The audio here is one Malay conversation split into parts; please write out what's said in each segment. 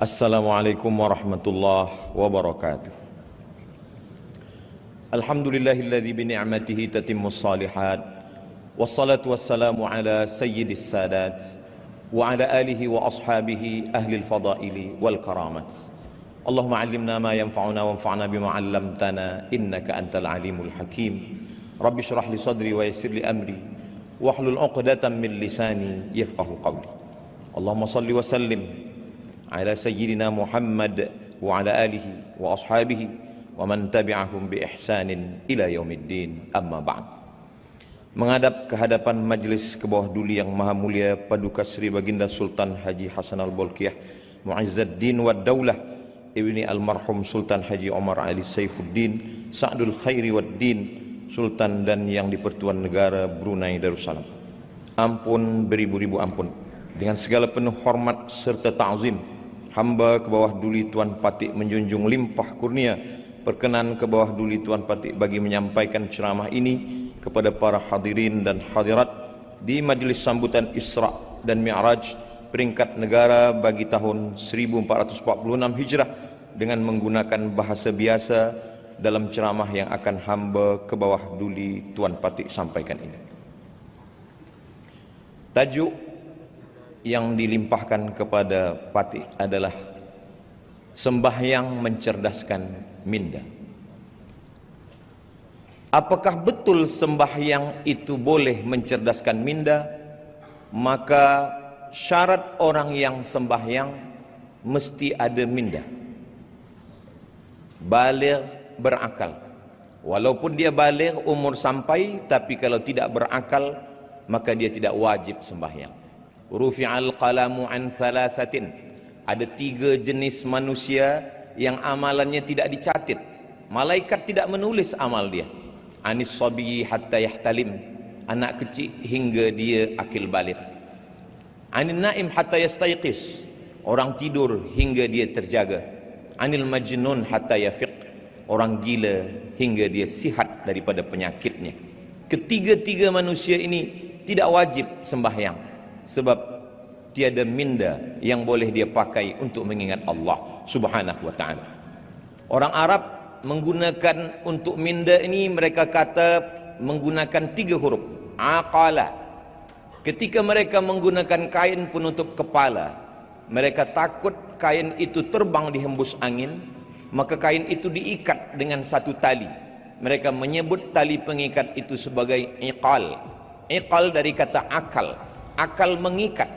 Assalamualaikum warahmatullahi wabarakatuh. Alhamdulillahilladzi bi ni'matihi tatimmus shalihat. Wassalatu wassalamu ala sayyidis sadat wa ala alihi wa ashabihi ahlil fadaili wal karamat. Allahumma 'allimna ma yanfa'una wanfa'na bima 'allamtana innaka antal alimul hakim. Rabbi shrah li sadri wa yassir li amri wahlul 'uqdatam min lisani yafqahu qawli. Allahumma shalli wa sallim ala sayyidina Muhammad wa ala alihi wa ashabihi wa man tabi'ahum bi ihsanin ila yaumiddin, amma ba'd. Menghadap ke hadapan majlis ke bawah duli yang maha mulia Paduka Sri Baginda Sultan Haji Hasan Al-Bolkiah Mu'izzuddin wa Daulah Ibni Almarhum Sultan Haji Omar Ali Saifuddin Sa'dul Khairi wad Din Sultan dan yang di-Pertuan Negara Brunei Darussalam. Ampun beribu-ribu ampun, dengan segala penuh hormat serta ta'zim, hamba ke bawah duli Tuan Patik menjunjung limpah kurnia perkenan ke bawah duli Tuan Patik bagi menyampaikan ceramah ini kepada para hadirin dan hadirat di majlis sambutan Isra dan Mi'raj peringkat negara bagi tahun 1446 Hijrah dengan menggunakan bahasa biasa dalam ceramah yang akan hamba ke bawah duli Tuan Patik sampaikan ini. Tajuk yang dilimpahkan kepada Patik adalah sembahyang mencerdaskan minda. Apakah betul sembahyang itu boleh mencerdaskan minda? Maka syarat orang yang sembahyang mesti ada minda, baligh, berakal. Walaupun dia baligh, umur sampai, tapi kalau tidak berakal maka dia tidak wajib sembahyang. Rufi'al qalamu an thalathatin. Ada 3 jenis manusia yang amalannya tidak dicatat. Malaikat tidak menulis amal dia. Anis sabiyi hatta yahtalim, anak kecil hingga dia akil baligh. Anin naim hatta yastayqis, orang tidur hingga dia terjaga. Anil majnun hatta yafiq, orang gila hingga dia sihat daripada penyakitnya. Ketiga-tiga manusia ini tidak wajib sembahyang, sebab tiada minda yang boleh dia pakai untuk mengingat Allah Subhanahu wa ta'ala. Orang Arab menggunakan untuk minda ini, mereka kata menggunakan 3 huruf, aqala. Ketika mereka menggunakan kain penutup kepala, mereka takut kain itu terbang dihembus angin, maka kain itu diikat dengan satu tali. Mereka menyebut tali pengikat itu sebagai iqal. Iqal dari kata akal. Akal mengikat.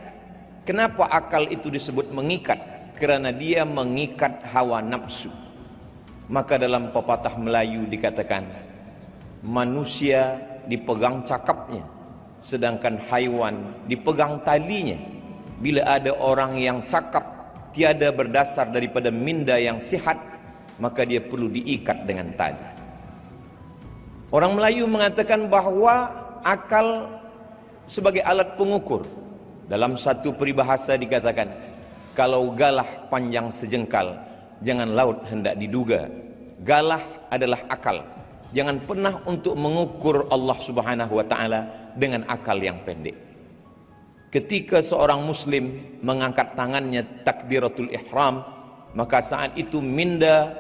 Kenapa akal itu disebut mengikat? Kerana dia mengikat hawa nafsu. Maka dalam pepatah Melayu dikatakan, manusia dipegang cakapnya, sedangkan haiwan dipegang talinya. Bila ada orang yang cakap tiada berdasar daripada minda yang sihat, maka dia perlu diikat dengan tali. Orang Melayu mengatakan bahawa akal sebagai alat pengukur. Dalam satu peribahasa dikatakan, kalau galah panjang sejengkal, jangan laut hendak diduga. Galah adalah akal. Jangan pernah untuk mengukur Allah Subhanahu wa ta'ala dengan akal yang pendek. Ketika seorang muslim mengangkat tangannya takbiratul ihram, maka saat itu minda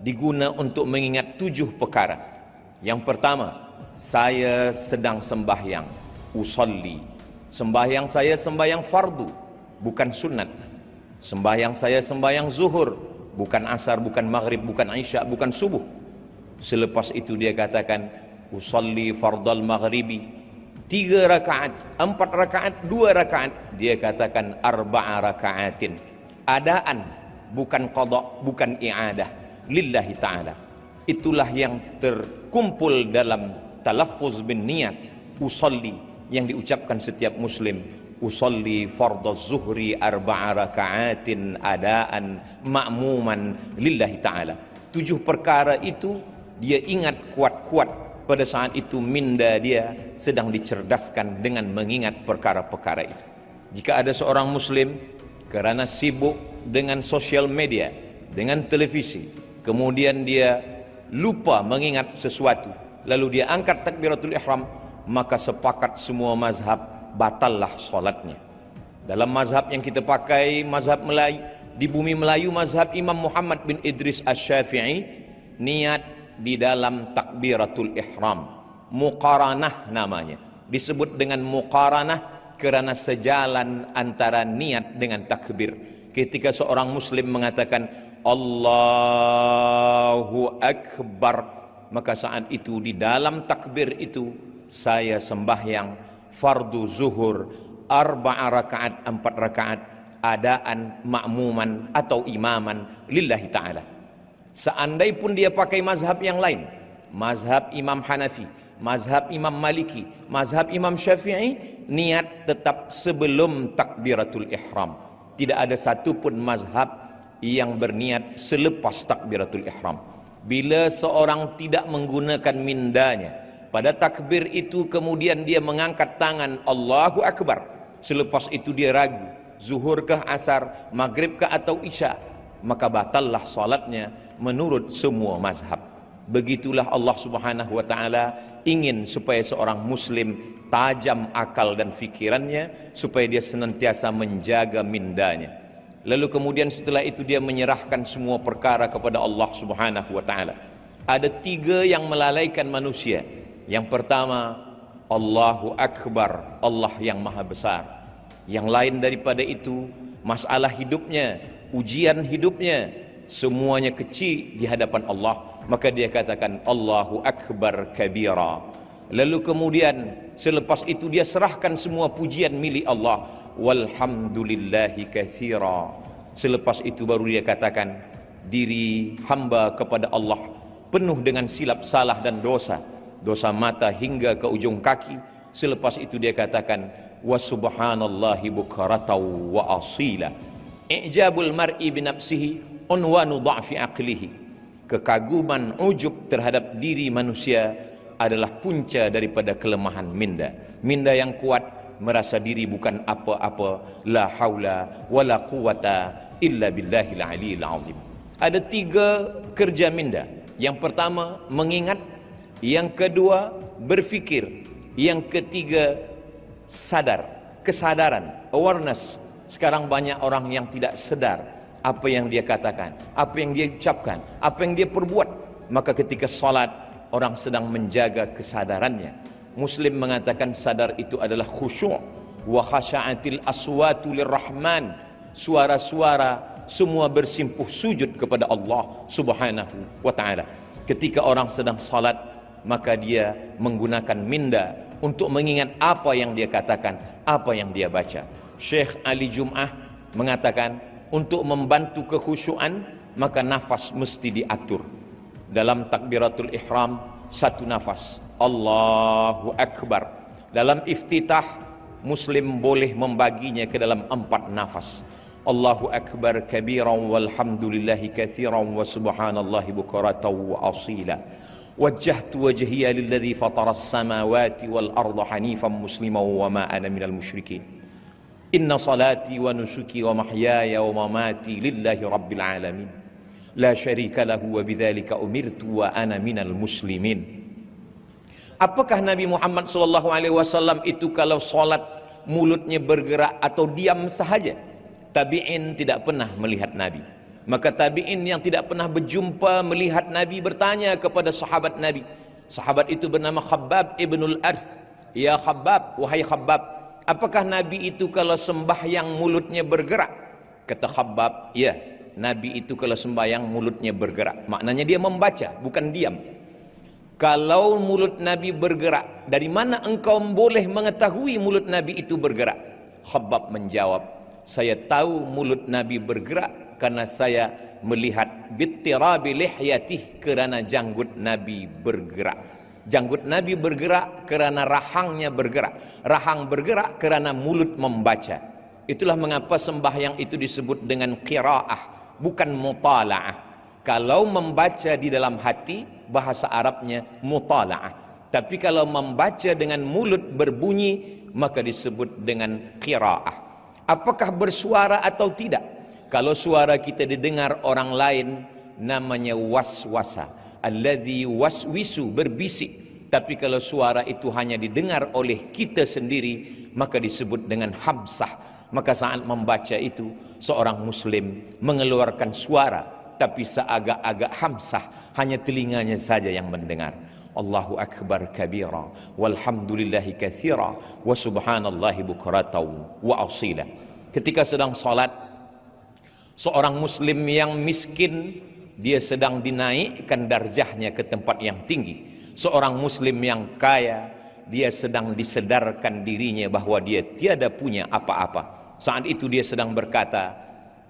diguna untuk mengingat 7 perkara. Yang pertama, saya sedang sembahyang, usalli. Sembahyang saya sembahyang fardu, bukan sunat. Sembahyang saya sembahyang zuhur, bukan asar, bukan maghrib, bukan isya, bukan subuh. Selepas itu dia katakan, usalli fardal maghribi, 3 rakaat, 4 rakaat, 2 rakaat. Dia katakan arba'a rakaatin. Adaan, bukan qada, bukan i'adah, lillahi ta'ala. Itulah yang terkumpul dalam talaffuz bin niat usalli yang diucapkan setiap muslim. Usalli fardaz zuhri arba'a raka'atin adaan ma'muman lillahi ta'ala. 7 perkara itu dia ingat kuat-kuat. Pada saat itu minda dia sedang dicerdaskan dengan mengingat perkara-perkara itu. Jika ada seorang muslim kerana sibuk dengan sosial media, dengan televisi, kemudian dia lupa mengingat sesuatu, lalu dia angkat takbiratul ihram, maka sepakat semua mazhab batallah solatnya. Dalam mazhab yang kita pakai, mazhab Melayu, di bumi Melayu mazhab Imam Muhammad bin Idris Asy-Syafi'i, niat di dalam takbiratul ihram, muqaranah namanya, disebut dengan muqaranah karena sejalan antara niat dengan takbir. Ketika seorang muslim mengatakan Allahu Akbar, maka saat itu di dalam takbir itu saya sembahyang fardu zuhur 4 rakaat, 4 rakaat adaan makmuman atau imaman lillahi ta'ala. Seandai pun dia pakai mazhab yang lain, mazhab Imam Hanafi, mazhab Imam Maliki, mazhab Imam Syafi'i, niat tetap sebelum takbiratul ihram. Tidak ada satu pun mazhab yang berniat selepas takbiratul ihram. Bila seorang tidak menggunakan mindanya pada takbir itu, kemudian dia mengangkat tangan Allahu Akbar, selepas itu dia ragu zuhur kah, asar, maghrib kah atau isya, maka batallah salatnya menurut semua mazhab. Begitulah Allah Subhanahu wa taala ingin supaya seorang muslim tajam akal dan fikirannya, supaya dia senantiasa menjaga mindanya. Lalu kemudian setelah itu dia menyerahkan semua perkara kepada Allah Subhanahu wa taala. Ada 3 yang melalaikan manusia. Yang pertama, Allahu Akbar, Allah yang maha besar. Yang lain daripada itu, masalah hidupnya, ujian hidupnya, semuanya kecil di hadapan Allah, maka dia katakan Allahu Akbar kabira. Lalu kemudian selepas itu dia serahkan semua pujian milik Allah, walhamdulillahi katsira. Selepas itu baru dia katakan diri hamba kepada Allah penuh dengan silap salah dan dosa, dosa mata hingga ke ujung kaki. Selepas itu dia katakan wa subhanallahi bukaratan wa asila. I'jabul mar'i binafsihi unwanu dha'fi aqlihi. Kekaguman, ujub terhadap diri manusia adalah punca daripada kelemahan minda. Minda yang kuat merasa diri bukan apa-apa, la haula wala quwata illa billahil aliyil azim. Ada 3 kerja minda. Yang pertama mengingat, yang kedua berfikir, yang ketiga sadar, kesadaran, awareness. Sekarang banyak orang yang tidak sadar apa yang dia katakan, apa yang dia ucapkan, apa yang dia perbuat. Maka ketika salat orang sedang menjaga kesadarannya. Muslim mengatakan sadar itu adalah khusyuk. Wa khasha'atil aswatu lirrahman. Suara-suara semua bersimpuh sujud kepada Allah Subhanahu wa taala. Ketika orang sedang salat, maka dia menggunakan minda untuk mengingat apa yang dia katakan, apa yang dia baca. Syekh Ali Jum'ah mengatakan untuk membantu kekhusyuan maka nafas mesti diatur. Dalam takbiratul ihram 1 nafas Allahu Akbar. Dalam iftitah muslim boleh membaginya ke dalam 4 nafas. Allahu Akbar kabiran walhamdulillahi katsiran wa subhanallahi bukratan wa asila. Wajjahtu wajhiya lilladzi fataras samawati wal arda hanifan musliman wa ma ana minal musyrikin. Inna salati wa nusuki wa mahyaya wa mamati lillahi rabbil alamin. La syarika lahu wa bidzalika umirtu wa ana minal muslimin. Apakah Nabi Muhammad SAW itu kalau salat mulutnya bergerak atau diam sahaja? Tabi'in tidak pernah melihat Nabi. Maka tabi'in yang tidak pernah berjumpa melihat Nabi bertanya kepada sahabat Nabi. Sahabat itu bernama Khabbab ibnul Arth. Ya Khabbab, wahai Khabbab, apakah Nabi itu kalau sembahyang mulutnya bergerak? Kata Khabbab, ya, Nabi itu kalau sembahyang mulutnya bergerak. Maknanya dia membaca, bukan diam. Kalau mulut Nabi bergerak, dari mana engkau boleh mengetahui mulut Nabi itu bergerak? Khabbab menjawab, saya tahu mulut Nabi bergerak karena saya melihat bittirabi lihyatih, kerana janggut Nabi bergerak. Janggut Nabi bergerak kerana rahangnya bergerak. Rahang bergerak kerana mulut membaca. Itulah mengapa sembahyang itu disebut dengan qiraah, bukan mutala'ah. Kalau membaca di dalam hati, bahasa Arabnya mutala'ah. Tapi kalau membaca dengan mulut berbunyi, maka disebut dengan qiraah. Apakah bersuara atau tidak? Kalau suara kita didengar orang lain, namanya waswasa. Alladzi waswisu, berbisik. Tapi kalau suara itu hanya didengar oleh kita sendiri, maka disebut dengan hamsah. Maka saat membaca itu, seorang muslim mengeluarkan suara, tapi seagak-agak hamsah, hanya telinganya saja yang mendengar. Allahu akbar kabira, walhamdulillahi katsira, wa subhanallahi bukratan wa asila. Ketika sedang salat, seorang muslim yang miskin, dia sedang dinaikkan darjahnya ke tempat yang tinggi. Seorang muslim yang kaya, dia sedang disedarkan dirinya bahwa dia tiada punya apa-apa. Saat itu dia sedang berkata,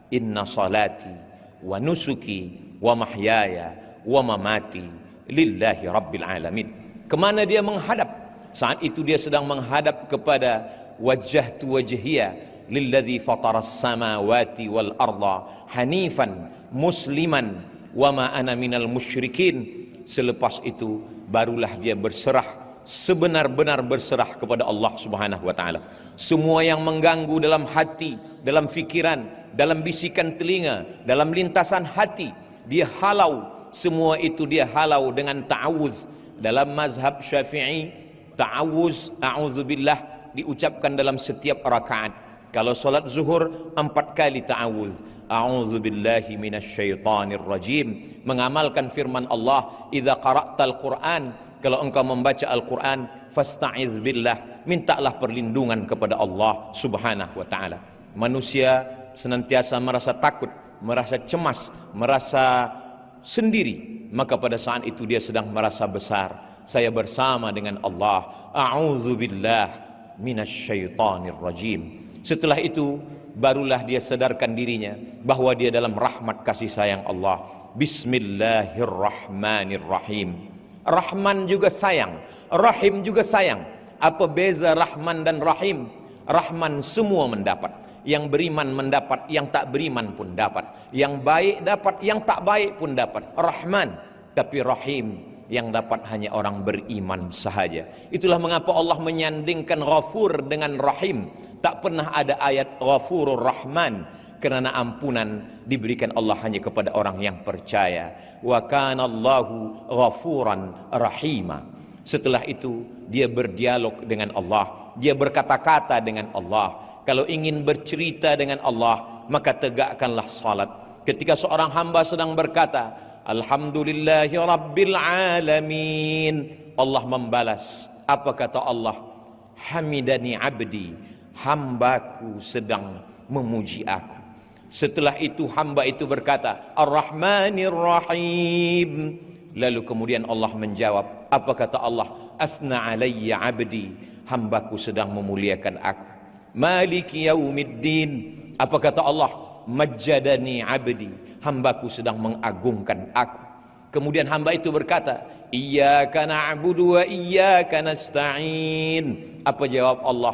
inna salati wa nusuki wa mahyaya wa mamati lillahi rabbil alamin. Kemana dia menghadap? Saat itu dia sedang menghadap kepada wajjahtu wajhiya lilladzi fataras samawati wal arda hanifan musliman wa ma ana minal musyrikin. Selepas itu barulah dia berserah, sebenar-benar berserah kepada Allah Subhanahu wa taala. Semua yang mengganggu dalam hati, dalam fikiran, dalam bisikan telinga, dalam lintasan hati, dia halau. Semua itu dia halau dengan ta'awuz. Dalam mazhab Syafi'i, ta'awuz, a'udzubillah, diucapkan dalam setiap rakaat. Kalau salat zuhur 4 kali ta'awuz. A'udzubillahi minasyaitonir rajim. Mengamalkan firman Allah, idza qara'tal Qur'an, kalau engkau membaca Al-Quran, fasta'iz billah, mintalah perlindungan kepada Allah Subhanahu wa taala. Manusia senantiasa merasa takut, merasa cemas, merasa sendiri, maka pada saat itu dia sedang merasa besar. Saya bersama dengan Allah. A'udzubillah minasyaitonir rajim. Setelah itu barulah dia sadarkan dirinya bahwa dia dalam rahmat kasih sayang Allah. Bismillahirrahmanirrahim. Rahman juga sayang, Rahim juga sayang. Apa beza Rahman dan Rahim? Rahman semua mendapat. Yang beriman mendapat, yang tak beriman pun dapat. Yang baik dapat, yang tak baik pun dapat. Rahman. Tapi Rahim, yang dapat hanya orang beriman sahaja. Itulah mengapa Allah menyandingkan Ghafur dengan Rahim. Tak pernah ada ayat Ghafurur Rahman, kerana ampunan diberikan Allah hanya kepada orang yang percaya. Wa kana Allahu ghafuran rahima. Setelah itu dia berdialog dengan Allah, dia berkata-kata dengan Allah. Kalau ingin bercerita dengan Allah, maka tegakkanlah salat. Ketika seorang hamba sedang berkata, alhamdulillahi rabbil alamin, Allah membalas. Apa kata Allah? Hamidani abdi, hambaku sedang memuji aku. Setelah itu hamba itu berkata, Ar-Rahmanir Rahim. Lalu kemudian Allah menjawab, apa kata Allah? Asna alayya abdi, hambaku sedang memuliakan aku. Maliki yaumiddin. Apa kata Allah? Majjadani abdi, hambaku sedang mengagungkan aku. Kemudian hamba itu berkata, Iyyaka na'budu wa iyyaka nasta'in. Apa jawab Allah?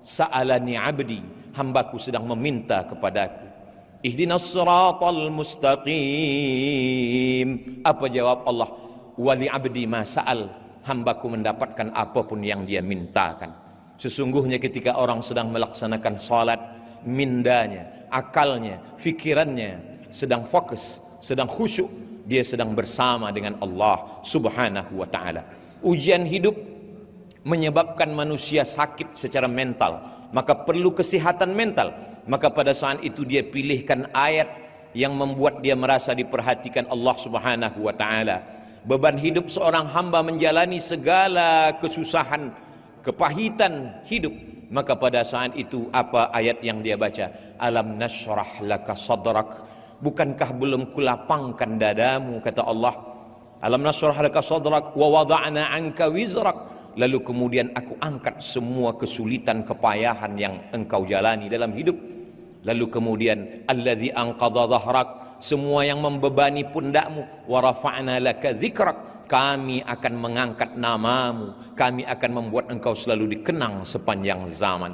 Sa'alani abdi, hambaku sedang meminta kepadaku. Ihdinas siratal mustaqim. Apa jawab Allah? Wali abdi ma sa'al, hambaku mendapatkan apapun yang dia mintakan. Sesungguhnya ketika orang sedang melaksanakan salat, mindanya, akalnya, fikirannya sedang fokus, sedang khusyuk, dia sedang bersama dengan Allah Subhanahu wa taala. Ujian hidup menyebabkan manusia sakit secara mental, maka perlu kesehatan mental. Maka pada saat itu dia pilihkan ayat yang membuat dia merasa diperhatikan Allah Subhanahu wa taala. Beban hidup seorang hamba menjalani segala kesusahan, kepahitan hidup. Maka pada saat itu apa ayat yang dia baca? Alam nashrah laka sadrak. Bukankah belum kulapangkan dadamu, kata Allah. Alam nashrah laka sadrak wa wada'na anka wizrak. Lalu kemudian aku angkat semua kesulitan, kepayahan yang engkau jalani dalam hidup. Lalu kemudian alladzi anqadha dhahrak, semua yang membebani pundakmu. Wa rafa'na laka dzikrak, kami akan mengangkat namamu, kami akan membuat engkau selalu dikenang sepanjang zaman.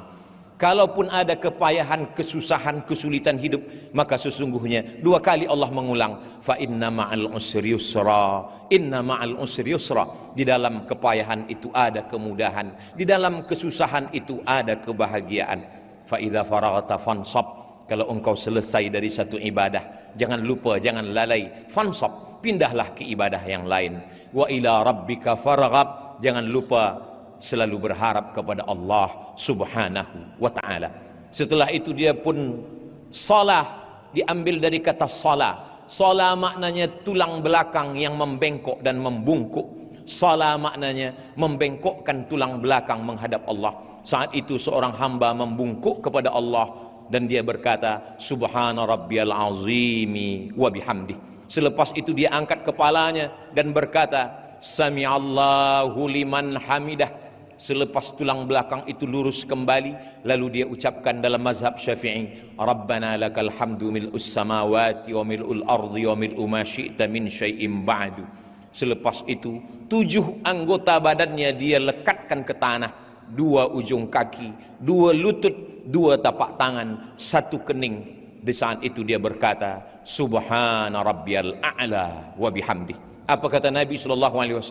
Kalaupun ada kepayahan, kesusahan, kesulitan hidup, maka sesungguhnya dua kali Allah mengulang, fa inna ma'al usri yusra, inna ma'al usri yusra. Di dalam kepayahan itu ada kemudahan, di dalam kesusahan itu ada kebahagiaan. Fa idza faraghta fansab, kalau engkau selesai dari satu ibadah, jangan lupa, jangan lalai, fansab, pindahlah ke ibadah yang lain. Wa ila rabbika farghab, jangan lupa selalu berharap kepada Allah Subhanahu wa ta'ala. Setelah itu dia pun salah, diambil dari kata salah. Salah maknanya tulang belakang yang membengkok dan membungkuk. Salah maknanya membengkokkan tulang belakang menghadap Allah. Saat itu seorang hamba membungkuk kepada Allah dan dia berkata, Subhana rabbiyal azimi wa bihamdih. Selepas itu dia angkat kepalanya dan berkata, Sami'allahu liman hamidah. Selepas tulang belakang itu lurus kembali, lalu dia ucapkan dalam mazhab Syafi'i, Rabbana lakal hamdu mil'us samawati wa mil'ul ardi wa mil'u ma syi'ta min syai'im ba'du. Selepas itu 7 anggota badannya dia lekatkan ke tanah, 2 ujung kaki, 2 lutut, 2 tapak tangan, 1 kening. Di saat itu dia berkata, Subhana rabbiyal a'la wa bihamdih. Apa kata Nabi SAW?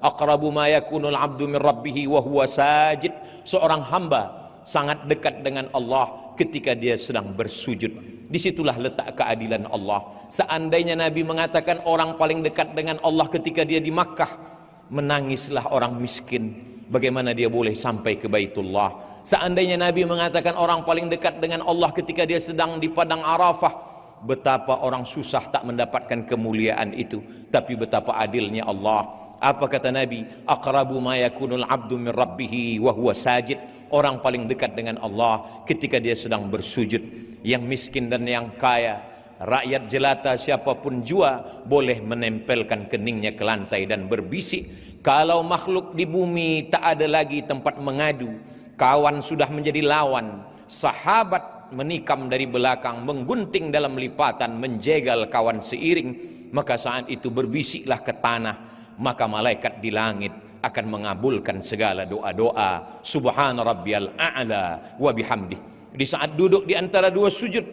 Aqrabu ma yakunul abdu min rabbih wa huwa sajid. Seorang hamba sangat dekat dengan Allah ketika dia sedang bersujud. Disitulah letak keadilan Allah. Seandainya Nabi mengatakan orang paling dekat dengan Allah ketika dia di Makkah, menangislah orang miskin. Bagaimana dia boleh sampai ke Baitullah? Seandainya Nabi mengatakan orang paling dekat dengan Allah ketika dia sedang di padang Arafah, betapa orang susah tak mendapatkan kemuliaan itu. Tapi betapa adilnya Allah. Apa kata Nabi? Aqrabu ma yakunul abdu min rabbih wa huwa sajid. Orang paling dekat dengan Allah ketika dia sedang bersujud. Yang miskin dan yang kaya, rakyat jelata siapapun jua, boleh menempelkan keningnya ke lantai dan berbisik. Kalau makhluk di bumi tak ada lagi tempat mengadu, kawan sudah menjadi lawan, sahabat menikam dari belakang, menggunting dalam lipatan, menjegal kawan seiring, maka saat itu berbisiklah ke tanah, maka malaikat di langit akan mengabulkan segala doa-doa. Subhana rabbiyal a'la wa bihamdih. Di saat duduk di antara 2 sujud,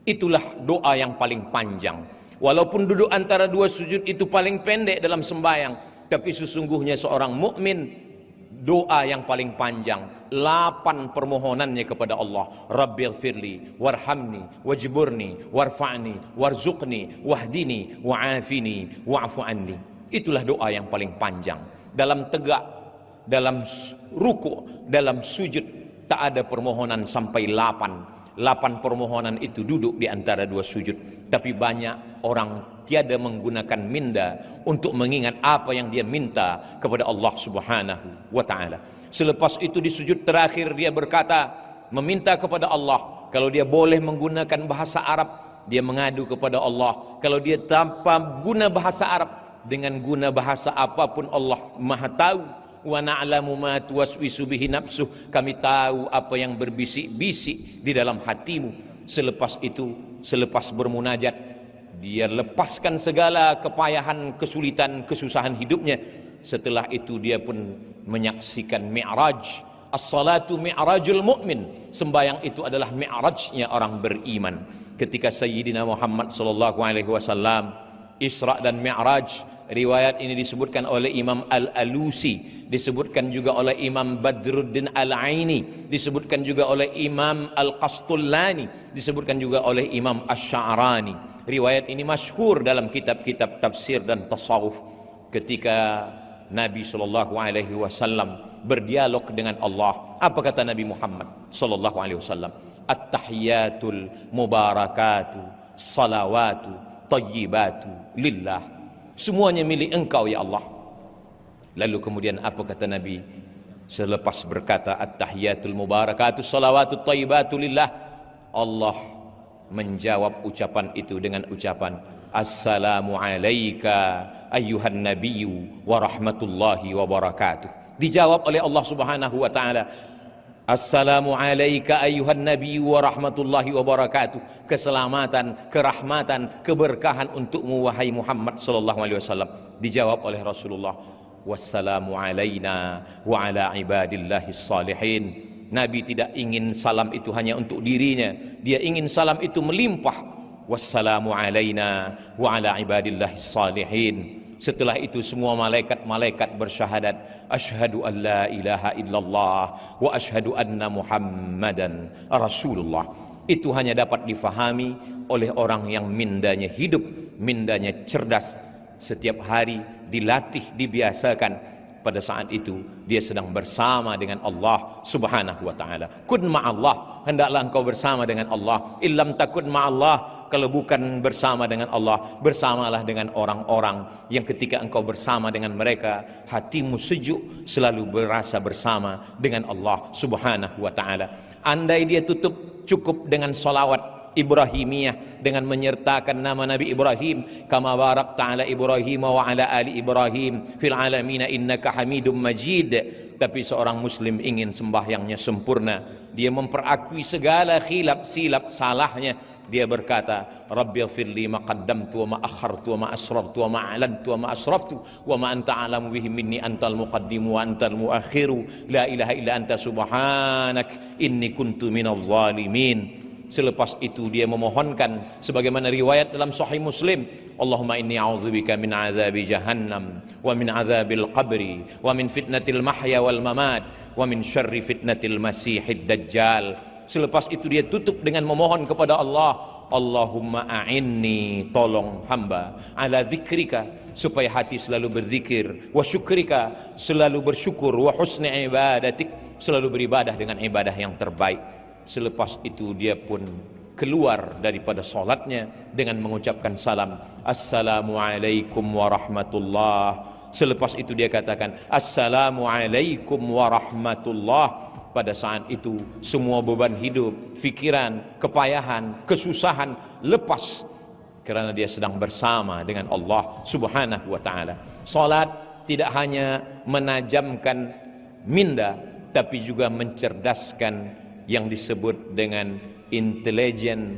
itulah doa yang paling panjang. Walaupun duduk antara 2 sujud itu paling pendek dalam sembahyang, tapi sesungguhnya seorang mukmin doa yang paling panjang, 8 permohonannya kepada Allah. Rabbighfirli warhamni wajburni warfa'ni warzuqni wahdini wa'afini wa'fu anni. Itulah doa yang paling panjang. Dalam tegak, dalam ruku', dalam sujud, tak ada permohonan sampai 8 permohonan itu duduk di antara 2 sujud. Tapi banyak orang tiada menggunakan minda untuk mengingat apa yang dia minta kepada Allah Subhanahu wa ta'ala. Selepas itu di sujud terakhir dia berkata, meminta kepada Allah. Kalau dia boleh menggunakan bahasa Arab, dia mengadu kepada Allah. Kalau dia tanpa guna bahasa Arab, dengan guna bahasa apapun Allah Maha tahu. Wa na'lamu ma tuwaswisu bihi nafsuh. Kami tahu apa yang berbisik-bisik di dalam hatimu. Selepas itu, selepas bermunajat, dia lepaskan segala kepayahan, kesulitan, kesusahan hidupnya. Setelah itu dia pun menyaksikan mi'raj. As-salatu mi'rajul mu'min. Sembahyang itu adalah mi'rajnya orang beriman. Ketika Sayyidina Muhammad sallallahu alaihi wasallam Isra dan Mi'raj, riwayat ini disebutkan oleh Imam Al-Alusi, disebutkan juga oleh Imam Badruddin Al-Aini, disebutkan juga oleh Imam Al-Qastullani, disebutkan juga oleh Imam Asy-Sya'rani. Riwayat ini masyhur dalam kitab-kitab tafsir dan tasawuf. Ketika Nabi sallallahu alaihi wasallam berdialog dengan Allah, apa kata Nabi Muhammad sallallahu alaihi wasallam? At-tahiyatul mubarakatu salawatu tayyibatu lillah. Semuanya milik engkau ya Allah. Lalu kemudian apa kata Nabi selepas berkata at-tahiyatul mubarakatu salawatu tayyibatu lillah? Allah menjawab ucapan itu dengan ucapan assalamu alayka ayyuhan nabiyyu wa rahmatullahi wa barakatuh. Dijawab oleh Allah Subhanahu wa taala, assalamu alayka ayyuhan nabiyyu wa rahmatullahi wa barakatuh. Keselamatan, kerahmatan, keberkahan untukmu wahai Muhammad sallallahu alaihi wasallam. Dijawab oleh Rasulullah, wassalamu alaina wa ala ibadillahis salihin. Nabi tidak ingin salam itu hanya untuk dirinya, dia ingin salam itu melimpah. Wassalamu alaina wa ala ibadillahis salihin. Setelah itu semua malaikat-malaikat bersyahadat, asyhadu an la ilaha illallah wa asyhadu anna Muhammadan Rasulullah. Itu hanya dapat difahami oleh orang yang mindanya hidup, mindanya cerdas. Setiap hari dilatih, dibiasakan. Pada saat itu dia sedang bersama dengan Allah Subhanahu wa ta'ala. Kun ma'allah, hendaklah engkau bersama dengan Allah. Illam takun ma'allah, kalau bukan bersama dengan Allah, bersamalah dengan orang-orang yang ketika engkau bersama dengan mereka, hatimu sejuk, selalu berasa bersama dengan Allah Subhanahu wa ta'ala. Andai dia cukup dengan salawat Ibrahimiyah, dengan menyertakan nama Nabi Ibrahim, kama barakta ala Ibrahim wa ala ali Ibrahim fil alamin innaka Hamidum Majid. Tapi seorang muslim ingin sembahyangnya sempurna, dia memperakui segala silap salahnya. Dia berkata, Rabbighfirli ma qaddamtu wa ma akhartu wa ma asrartu wa ma a'lantu wa ma asraftu wa ma anta a'lamu bihi minni antal muqaddimu wa antal muakhiru la ilaha illa anta subhanak inni kuntu minadh zalimin. Selepas itu dia memohonkan sebagaimana riwayat dalam Sahih Muslim, Allahumma inni a'udzubika min azabi jahannam wa min azabil qabri wa min fitnatil mahya wal mamat wa min syarri fitnatil masihid dajjal. Selepas itu dia tutup dengan memohon kepada Allah, Allahumma a'inni, tolong hamba, ala zikrika, supaya hati selalu berzikir, wa syukrika, selalu bersyukur, wa husni ibadatik, selalu beribadah dengan ibadah yang terbaik. Selepas itu dia pun keluar daripada solatnya dengan mengucapkan salam, Assalamualaikum warahmatullah. Selepas itu dia katakan, Assalamualaikum warahmatullah. Pada saat itu semua beban hidup, fikiran, kepayahan, kesusahan lepas, kerana dia sedang bersama dengan Allah Subhanahu wa ta'ala. Salat tidak hanya menajamkan minda, tapi juga mencerdaskan yang disebut dengan intelligent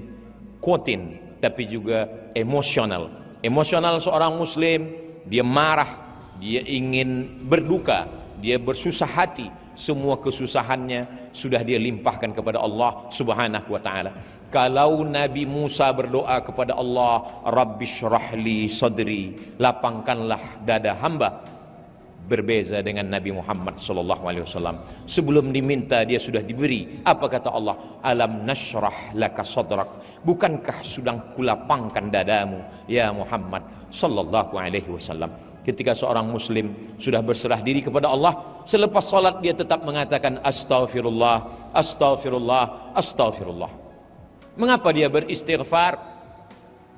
quotient, tapi juga emosional. Emosional seorang muslim, dia marah, dia ingin berduka, dia bersusah hati, semua kesusahannya sudah dia limpahkan kepada Allah Subhanahu wa ta'ala. Kalau Nabi Musa berdoa kepada Allah, Rabbi syrahli sadri, lapangkanlah dada hamba, berbeza dengan Nabi Muhammad SAW. Sebelum diminta dia sudah diberi. Apa kata Allah? Alam nashrah laka sadrak, bukankah sudah kulapangkan dadamu ya Muhammad sallallahu alaihi wasallam. Ketika seorang muslim sudah berserah diri kepada Allah, selepas salat dia tetap mengatakan astaghfirullah, astaghfirullah, astaghfirullah. Mengapa dia beristighfar?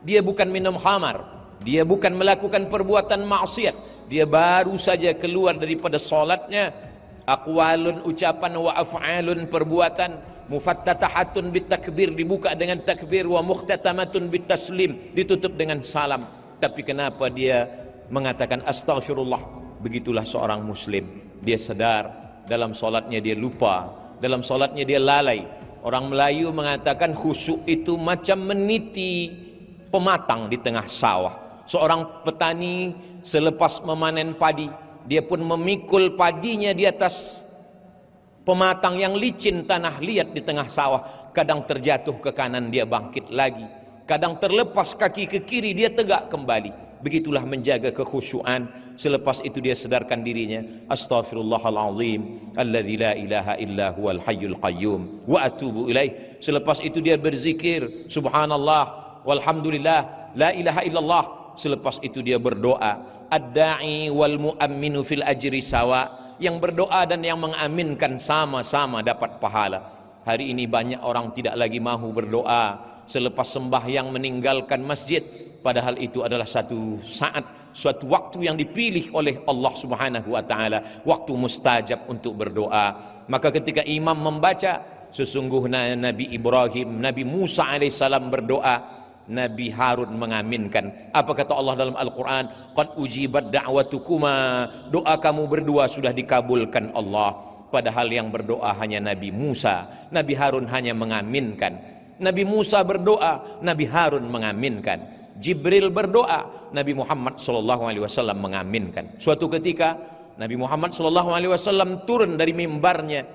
Dia bukan minum khamar, dia bukan melakukan perbuatan maksiat, dia baru saja keluar daripada solatnya, aqwalun, ucapan, wa af'alun, perbuatan, mufattatahatun bitakbir, dibuka dengan takbir, wa mukhtatamatun bitaslim, ditutup dengan salam. Tapi kenapa dia mengatakan astaghfirullah? Begitulah seorang muslim, dia sadar dalam solatnya dia lupa, dalam solatnya dia lalai. Orang Melayu mengatakan khusyuk itu macam meniti pematang di tengah sawah. Seorang petani selepas memanen padi, dia pun memikul padinya di atas pematang yang licin, tanah liat di tengah sawah. Kadang terjatuh ke kanan, dia bangkit lagi. Kadang terlepas kaki ke kiri, dia tegak kembali. Begitulah menjaga kekhusyuan. Selepas itu dia sedarkan dirinya, astaghfirullahalazim alladzi la ilaha illa huwal hayyul qayyum wa atubu ilaih. Selepas itu dia berzikir, subhanallah walhamdulillah la ilaha illallah. Selepas itu dia berdoa, ad-da'i wal mu'amminu fil ajri sawa, yang berdoa dan yang mengaminkan sama-sama dapat pahala. Hari ini banyak orang tidak lagi mahu berdoa selepas sembahyang meninggalkan masjid, padahal itu adalah satu saat, suatu waktu yang dipilih oleh Allah Subhanahu wa ta'ala, waktu mustajab untuk berdoa. Maka ketika imam membaca, sesungguhnya Nabi Ibrahim, Nabi Musa alaihissalam berdoa, Nabi Harun mengaminkan. Apa kata Allah dalam Al-Quran? Qad ujibat da'watukuma, doa kamu berdua sudah dikabulkan Allah. Padahal yang berdoa hanya Nabi Musa, Nabi Harun hanya mengaminkan. Nabi Musa berdoa, Nabi Harun mengaminkan. Jibril berdoa, Nabi Muhammad SAW mengaminkan. Suatu ketika Nabi Muhammad SAW turun dari mimbarnya,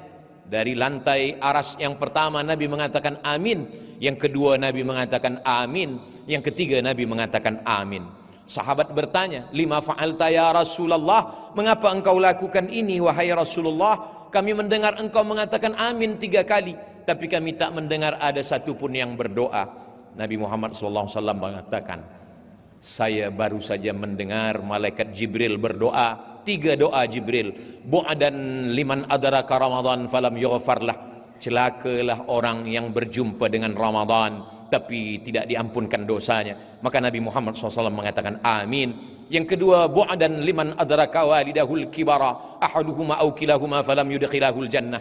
dari lantai aras yang pertama Nabi mengatakan amin, yang kedua Nabi mengatakan amin, yang ketiga Nabi mengatakan amin. Sahabat bertanya, lima fa'alta ya Rasulullah, mengapa engkau lakukan ini wahai Rasulullah? Kami mendengar engkau mengatakan amin 3 kali, tapi kami tak mendengar ada satupun yang berdoa. Nabi Muhammad SAW mengatakan, saya baru saja mendengar malaikat Jibril berdoa, 3 doa Jibril. Bu'adan liman adraka Ramadan falam yughfar lah. Celakalah orang yang berjumpa dengan Ramadan tapi tidak diampunkan dosanya. Maka Nabi Muhammad SAW mengatakan amin. Yang kedua, bu'adan liman adraka walidahul kibara ahaduhuma aw kilahuma falam yudkhilahul jannah.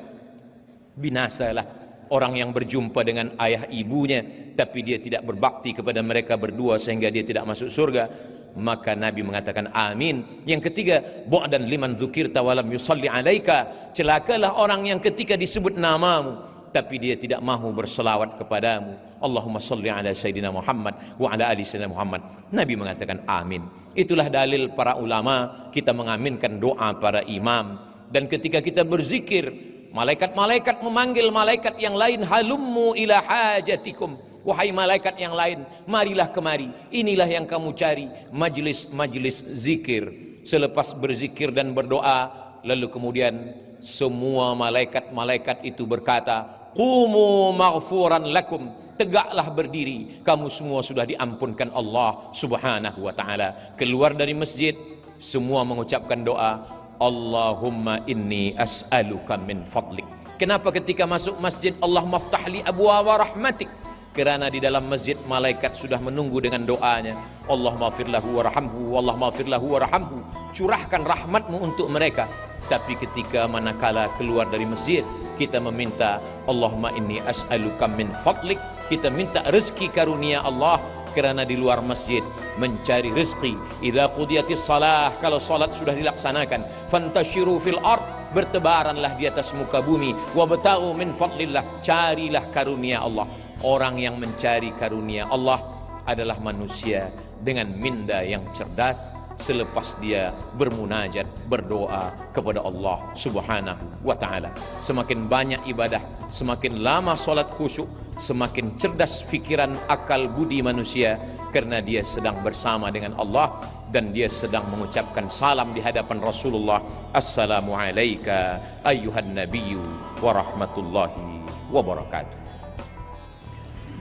Binasalah orang yang berjumpa dengan ayah ibunya tapi dia tidak berbakti kepada mereka berdua sehingga dia tidak masuk surga. Maka Nabi mengatakan amin. Yang ketiga, bu'dan liman dzukirta walam yusalli alaika. Celakalah orang yang ketika disebut namamu tapi dia tidak mahu berselawat kepadamu. Allahumma salli ala Sayyidina Muhammad wa ala ali Sayyidina Muhammad. Nabi mengatakan amin. Itulah dalil para ulama kita mengaminkan doa para imam. Dan ketika kita berzikir, malaikat-malaikat memanggil malaikat yang lain, halummu ila hajatikum. Wahai malaikat yang lain, marilah kemari. Inilah yang kamu cari, majlis-majlis zikir. Selepas berzikir dan berdoa, lalu kemudian semua malaikat-malaikat itu berkata, qumu maghfuran lakum. Tegaklah berdiri, kamu semua sudah diampunkan Allah Subhanahu wa taala. Keluar dari masjid, semua mengucapkan doa, Allahumma inni as'aluka min fadlik. Kenapa ketika masuk masjid Allah maftahli abwaaba rahmatik? Kerana di dalam masjid malaikat sudah menunggu dengan doanya. Allahumma firlahu warhamhu, Allahumma firlahu warhamhu. Curahkan rahmatmu untuk mereka. Tapi ketika manakala keluar dari masjid, kita meminta Allahumma inni as'aluka min fadlik. Kita minta rezeki karunia Allah. Kerana di luar masjid mencari rezeki. Idza qudiyatis salah, kalau salat sudah dilaksanakan, fantashiru fil ard, bertebaranlah di atas muka bumi, wabtaghu min fadlillah, carilah karunia Allah. Orang yang mencari karunia Allah adalah manusia dengan minda yang cerdas selepas dia bermunajat, berdoa kepada Allah Subhanahu wa taala. Semakin banyak ibadah, semakin lama solat khusyuk, semakin cerdas fikiran, akal, budi manusia, karena dia sedang bersama dengan Allah dan dia sedang mengucapkan salam di hadapan Rasulullah. Assalamu alayka ayyuhan nabiyyu wa rahmatullahi wa barakatuh.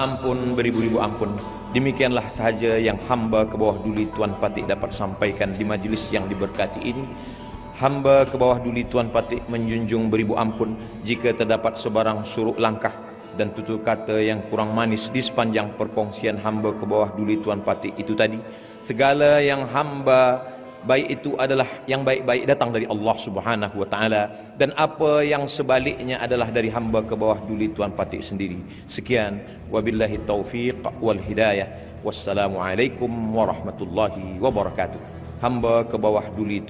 Ampun beribu-ribu ampun. Demikianlah sahaja yang hamba ke bawah duli Tuan Patik dapat sampaikan di majlis yang diberkati ini. Hamba ke bawah duli Tuan Patik menjunjung beribu ampun jika terdapat sebarang suruk langkah dan tutur kata yang kurang manis di sepanjang perkongsian hamba ke bawah duli Tuan Patik itu tadi. Segala yang hamba baik itu adalah yang baik-baik datang dari Allah Subhanahu wa taala, dan apa yang sebaliknya adalah dari hamba ke bawah duli Tuan Patik sendiri. Sekian, wabillahi taufiq wal hidayah. Wassalamualaikum warahmatullahi wabarakatuh. Hamba ke bawah duli